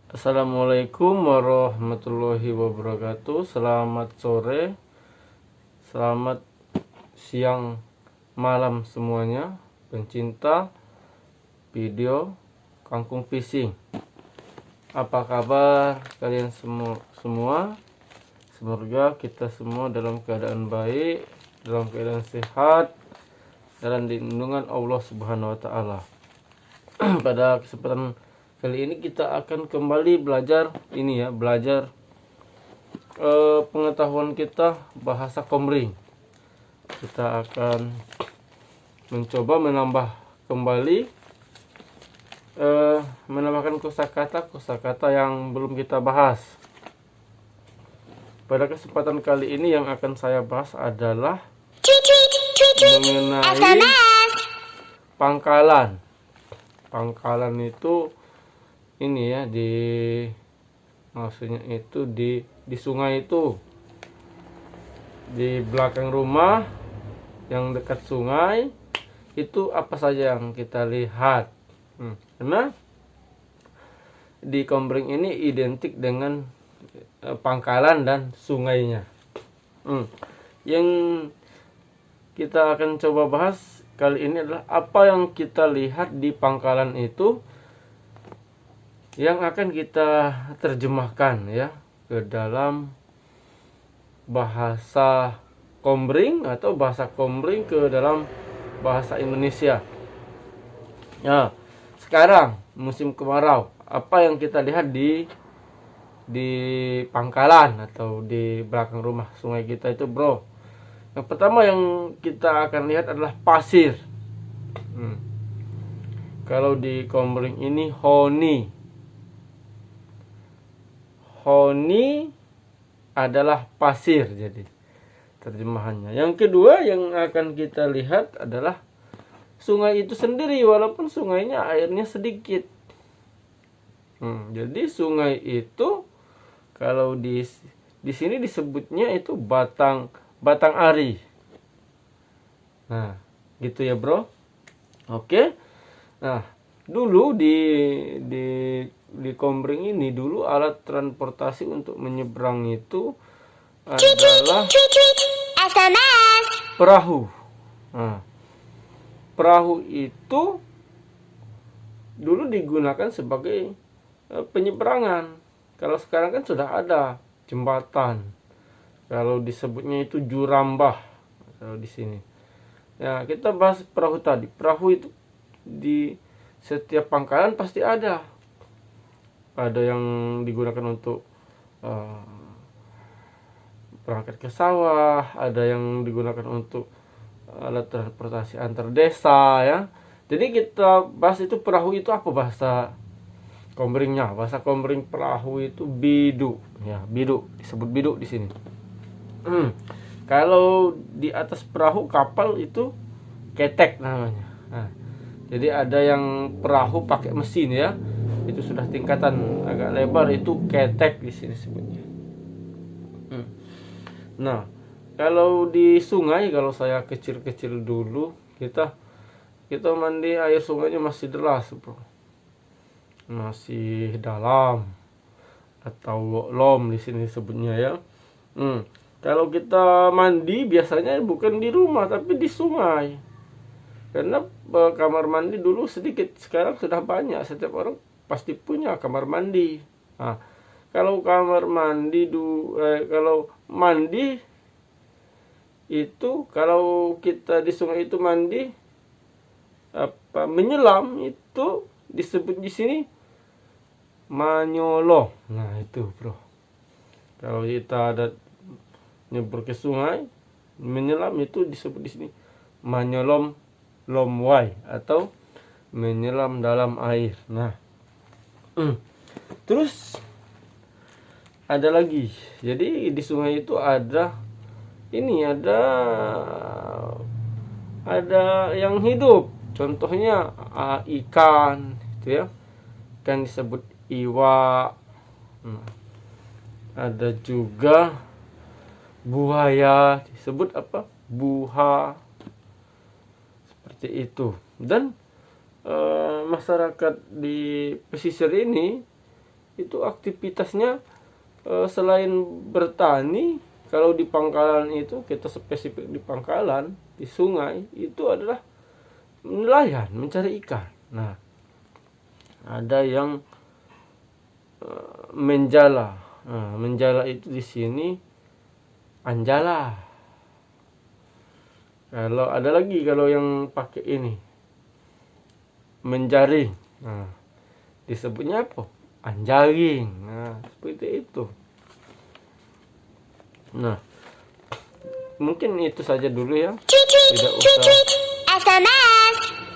Assalamualaikum warahmatullahi wabarakatuh. Selamat sore, selamat siang, malam semuanya pencinta video kangkung fishing. Apa kabar kalian semua? Semoga kita semua dalam keadaan baik, dalam keadaan sehat, dalam lindungan Allah Subhanahu wa taala. Pada kesempatan kali ini kita akan kembali belajar pengetahuan kita bahasa komring. Kita akan mencoba menambahkan kosakata yang belum kita bahas. Pada kesempatan kali ini yang akan saya bahas adalah mengenai pangkalan. Pangkalan itu maksudnya itu di sungai itu, di belakang rumah yang dekat sungai itu apa saja yang kita lihat. Karena di komring ini identik dengan pangkalan dan sungainya. Yang kita akan coba bahas kali ini adalah apa yang kita lihat di pangkalan itu, yang akan kita terjemahkan ya ke dalam bahasa komring atau bahasa komring ke dalam bahasa Indonesia. Ya, sekarang musim kemarau, apa yang kita lihat di pangkalan atau di belakang rumah sungai kita itu, bro? Yang pertama yang kita akan lihat adalah pasir. Kalau di komring ini honi. Honi adalah pasir, jadi terjemahannya. Yang kedua yang akan kita lihat adalah sungai itu sendiri, walaupun sungainya airnya sedikit. Jadi sungai itu kalau di sini disebutnya itu batang ari. Nah, gitu ya, bro. Oke. Nah, dulu di komring ini dulu alat transportasi untuk menyeberang itu adalah perahu. Nah, perahu itu dulu digunakan sebagai penyeberangan. Kalau sekarang kan sudah ada jembatan. Kalau disebutnya itu jurambah kalau di sini. Ya, kita bahas perahu tadi. Perahu itu di setiap pangkalan pasti ada. Ada yang digunakan untuk berangkat ke sawah, ada yang digunakan untuk alat transportasi antar desa ya. Jadi kita bahas itu perahu itu apa bahasa komringnya? Bahasa komring perahu itu bidu ya, bidu, disebut bidu di sini. Kalau di atas perahu kapal itu ketek namanya. Nah, jadi ada yang perahu pakai mesin ya. Itu sudah tingkatan agak lebar, itu ketek di sini sebutnya. Nah, kalau di sungai, kalau saya kecil-kecil dulu, kita mandi air sungainya masih deras, bro. Masih dalam atau lom di sini sebutnya ya. Kalau kita mandi biasanya bukan di rumah tapi di sungai. Karena kamar mandi dulu sedikit, sekarang sudah banyak. Setiap orang pasti punya kamar mandi. Nah, kalau kamar mandi kalau mandi itu, kalau kita di sungai itu mandi menyelam itu disebut di sini manyolo. Nah, itu, bro. Kalau kita ada nyebur ke sungai menyelam itu disebut di sini manyolom lomwai atau menyelam dalam air. Nah, terus ada lagi. Jadi di sungai itu ada yang hidup. Contohnya ikan, itu ya. Ikan disebut iwa. Ada juga buaya, disebut apa? Buha. Seperti itu. Dan masyarakat di pesisir ini itu aktivitasnya selain bertani. Kalau di pangkalan itu kita spesifik di pangkalan, di sungai itu adalah nelayan, mencari ikan. Nah, ada yang menjala. Nah, menjala itu di sini anjala. Kalau ada lagi kalau yang pakai ini menjaring. Nah, disebutnya apa? Anjaring. Nah, seperti itu. Nah, mungkin itu saja dulu ya.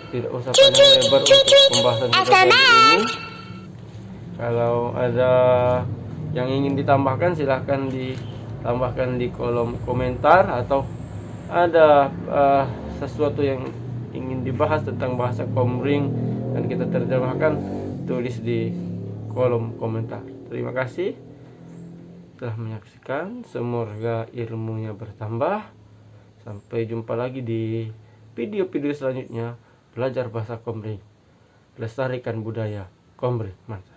Tidak usah panjang lebar untuk pembahasan kita kali ini. Kalau ada yang ingin ditambahkan, silahkan ditambahkan di kolom komentar, atau ada sesuatu yang ingin dibahas tentang bahasa Komering dan kita terjemahkan, tulis di kolom komentar. Terima kasih telah menyaksikan, semoga ilmunya bertambah. Sampai jumpa lagi di video-video selanjutnya. Belajar bahasa Komering, lestarikan budaya Komering. Mantap.